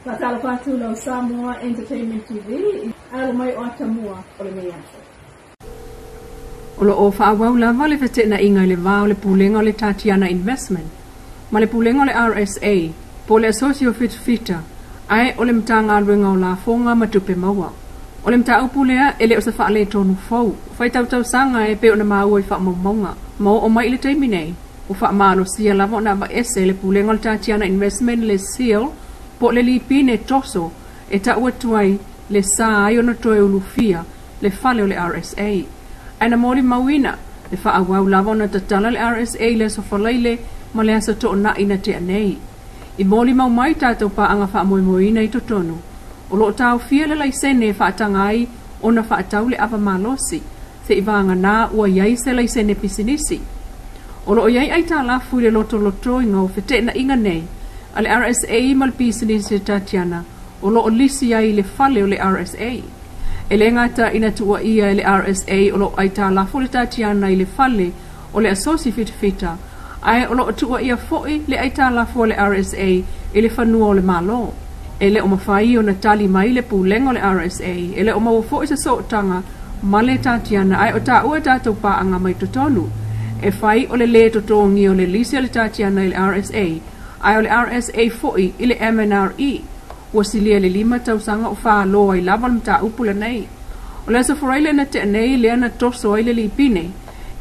Patala patu lo Samoa Entertainment TV, ala mai o Tamua o le meiaso. O lo o whaawau lava le whete na inga le vau le pulenga o le Tatiana Investment, ma le pulenga o le RSA, po le asosio fita, ai o le mtanga aluenga o la fonga matupe maua. O le mta upulea ele o sa wha le tonu fau, whai tau sanga e pe o na maua i wha maunga, ma o mai le taiminei, o wha maalo sia lava o na ma ese le pulenga o le Tatiana Investment le seal, po le lipine toso e ta ua tuai le sa ai ona toe ulufia le fale o le RSA. Aina mori mawina le wha awau lava ona tatala le RSA le sofalaile ma le asa to na ina te anei. I mori mau mai tātou pa anga wha moimoina i totonu. O lo tau fia le laisene wha atangai ona wha atau le ava malosi se i vanga na ua iai se laisene pisinisi. O lo iai ai tā lafu le loto inga o fete na inga nei ale RSA mal pisinisi Tatiana o lo lisi ai le fale o le RSA. E le ngata ina tua ia le RSA o lo ai tā lafu le Tatiana i le fale o le asosi fita ai o lo tua ia foi le ai tā lafu o le RSA i le whanua o le malo. E le o mawhai o na tali mai le pulenga o le RSA e le o mawafo i sa sootanga ma le Tatiana ai o tā ua tātou pa anga mai totonu. E whai o le totongi o le lisi o le Tatiana i le RSA ai o le RSA foi i le MNRE ua silia le 5 tausanga o wha loa i lava le mta upula nei. O le asa foraile na te nei le ana toso ai le lipine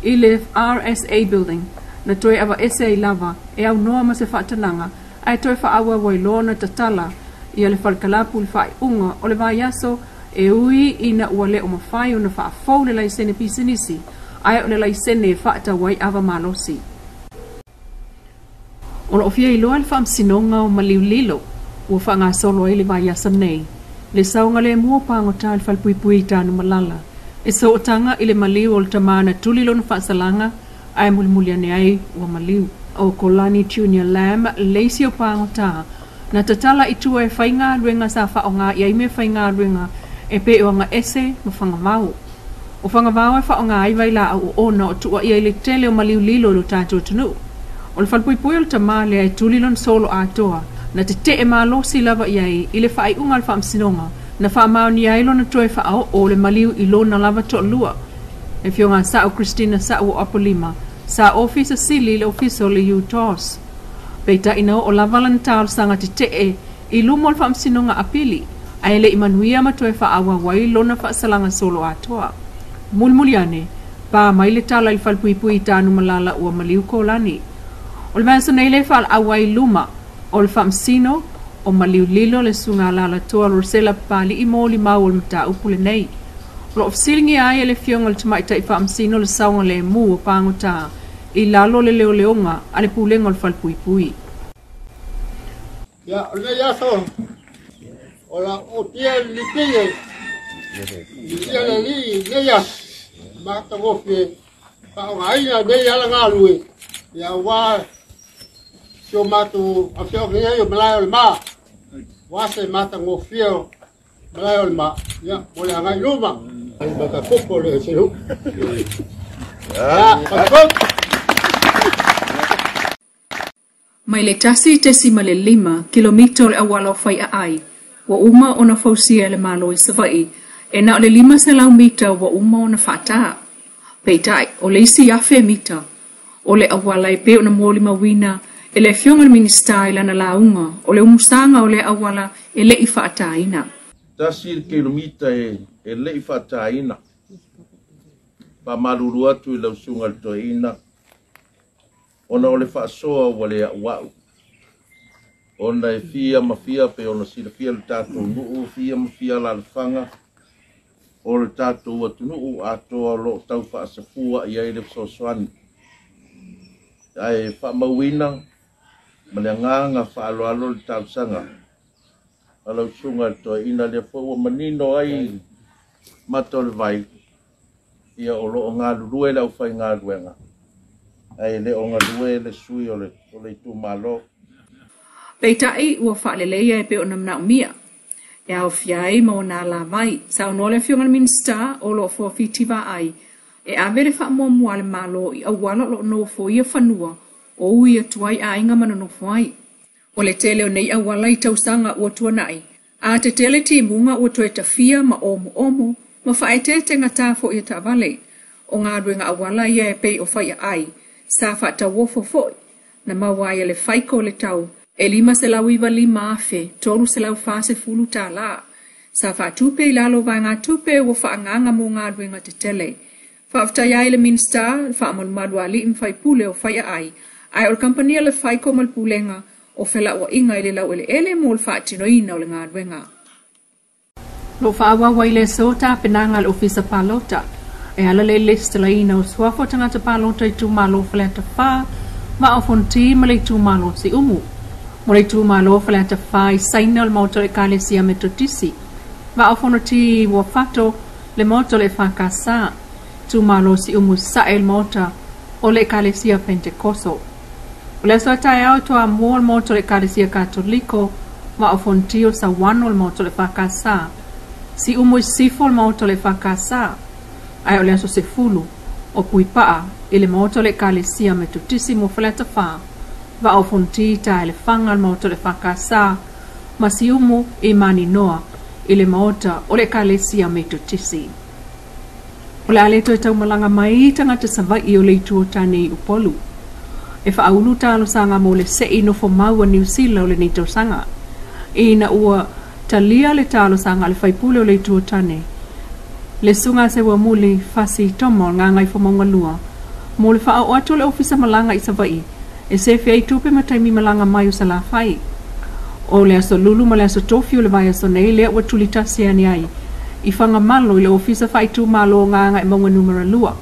i le RSA building na toe awa ese i lava e au noa ma se whaatananga ai toe wha awa wai loa na tatala i le whalkalapu le whai unga o le vai aso e ui i na ua le o mawhai o na wha afou le laisene pisinisi ai o le laisene whaata wai awa malosi. O lo ofia i loa le whaamsinonga o maliulilo ua whanga solo ai le vai asa nei. Le saunga le mua pangota le whalpuipui tānu malala. E so otanga i le maliu o le tamana tulilo na whaasalanga ai mulimulia ne ai ua maliu. O Kolani Junior Lamb leisi o pangota na tatala i tua e whainga ruenga sa whaonga i aime whainga ruenga e pe o nga ese no whangavau. O whangavau e whaonga ai vai la au ona o tua i le tele o maliulilo lo tātua tunu. O le whalpuipui o le tamale ai tulilon solo atoa na te e malosi lava iai i le whaai unga le whaamsinonga na whaamaoni ai lona toe whaao o le maliu i lona lava to lua. E fionga sa o Christina sa o Apolima, sa ofisa sili le ofisa o le UTOS. Peita ina o lava lantal sanga te e i lumo le whaamsinonga apili, ai le imanuia ma toe whaawa wai lona whaasalanga solo atoa. Mulmuliane, pa mai le tala i whalpuipui tānu malala ua maliu Kolani. O le vasa nei le whaal awai luma, o le whaamsino, o maliulilo le sunga lala toa rosela pali i mōli mau o le mta upule nei. O lo ofsilingi ai e le fionga le tumaita i whaamsino le saunga le mu o pangota, i lalo le leo leonga a le pulenga o le whalpuipui. Ya, o le yaso, o la o tia li pige, li tia le li, le yas, mata ngofi, pa o ngaina, ne yala ngalui, ya wa, sio matu afio ngai yo malayo le ma wase mata ngofio malayo le ma ya ole ngai luma baka kopo le selu mai le tasi ma le 5 kilomita le awala fai ai wa uma ona fausia le malo i savai e na le 5 selau mita wa uma ona fata peitai o le isi afe mita o le awala i pe ona moli mawina e le fionga minista i lana launga o le umusanga o le awala e le i whaataina. Tasi kilomita e le i whaataina. Pa maruru atu i lau sunga le toina. Ona o le whaasoa o le awau. Ona e fia mafia pe ona sila fia le tātou nuu, fia mafia la le whanga. O le tātou atu nuu atoa lo tau whaasafua i aile sosoani. Ai whaamawina. Malanganga whaaloalo le tausanga. Alau sunga toa ina le fua manino ai mato le vai. Ia o loo ngā lurue lau whai ngā ruenga. Ai le o ngā lue le sui o le tu malo. Peitai ua whaaleleia e pe o namnau mia. E au fiai ma o nā la vai. Sa o nole fionga minsta o loo fua fitiva ai. E avere wha mua mua le malo i awala lo no fo ia whanua. O ui atuai a inga mana no fuai. O le tele o nei awalai tausanga ua tuanai, a te tele ti munga ua toe tafia ma omo, ma whaete te ngata fo i ta vale, o ngā ruenga awalai e pei o whaia ai, sa whata wofo foi, na mawai le whaiko le tau, e 5 se lau iwa 5 afe, 3 se lau fase fulu tā la, sa whatupe i lalo vai ngā tupe ua whaanganga mo ngā ruenga te tele, whaaftai ai le minsta, whaamalumadu a li mwhai pule o whaia ai o kampania le whaiko mal pulenga, o whela o inga i le lau ele mo le whaatino ina o le ngā ruenga. Lo whaawawa i le sota penanga le ofisa palota, e ala le lista la ina o suafo tangata palota i tūmalo whaleta wha, ma o fonti ma le tūmalo si umu. Mo le tūmalo whaleta wha i saina le mauto le kalesia metotisi, ma o fonti wa fato le mauto le whakasa, tūmalo si umu sa el mauta o le kalesia pentekoso. O le soa tae au toa mua le mauto le kalesia katoliko, ma o fonti o sa wano le mauto le whakasa, si umu i sifo le mauto le whakasa, ai o le aso se fulu, o puipaa, i le mauto le kalesia metotisi mo whaleta wha, va o fonti tae le whanga le mauto le whakasa, ma si umu i mani noa, i le mauta o le kalesia metotisi. O le aleto e tau malanga mai tangata savai i o le itu o tane i upolu. E whaulu talo sanga mo le sei no fo maua New Zealand o le neitau sanga. I na ua talia le talo sanga le whaipule o le itu o tane. Le sunga se wa muli fasi tomo ngā ngai fo maunga lua. Mo le wha o atu le ofisa malanga i savai. E se fia i tupe mataimi malanga mai o sa la whai. O le aso lulu ma le aso tofi o le vai aso nei lea ua tulitasi ani ai. I whanga malo i le ofisa whaitu malo ngā ngai maunga numera lua.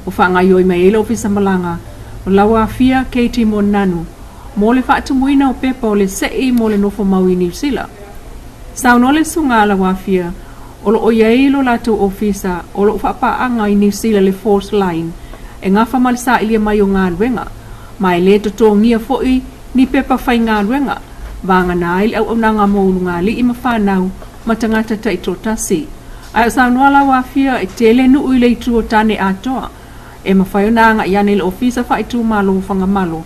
O whanga ioi mai le ofisa malanga. O lawa fia keiti mo nanu. Mo le whaatu muina o pepa o le sei mo le nofo mau i New Zealand. Sauno le sunga lawa fia. O lo o iailo lato ofisa. O lo whapaanga i New Zealand le force line. E ngā whamalisa ilia mai o ngā ruenga. Mai le to ngia foi ni pepa whai ngā ruenga. Vanga nā ili au nanga mo ngā li ima whanau. Matangata ta ito tasi. Ai o sauno lawa fia e tele nu ui le itu o tane atoa. E mawhai o nanga i ane le ofisa whaitu malo whanga malo.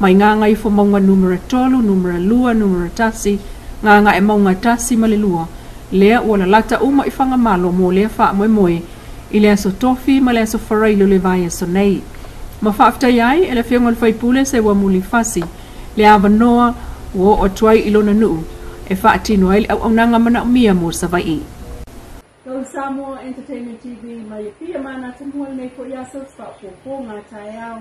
Mai nganga i fo maunga numera tolu, numera lua, numera tasi, nganga e maunga tasi male lua. Lea ua la lata uma i whanga malo mo lea wha moe moe, i lea so tofi ma lea so wharailo le vai e so nei. Ma whaafta iai e le whionga le whaipule se wa muli fasi, lea awanoa wo o tuai ilona nuu, e whaatino ai le au nanga mana umia mo savai. Samoa Entertainment TV mai pia mana tumual nei ko ya so ngā tai au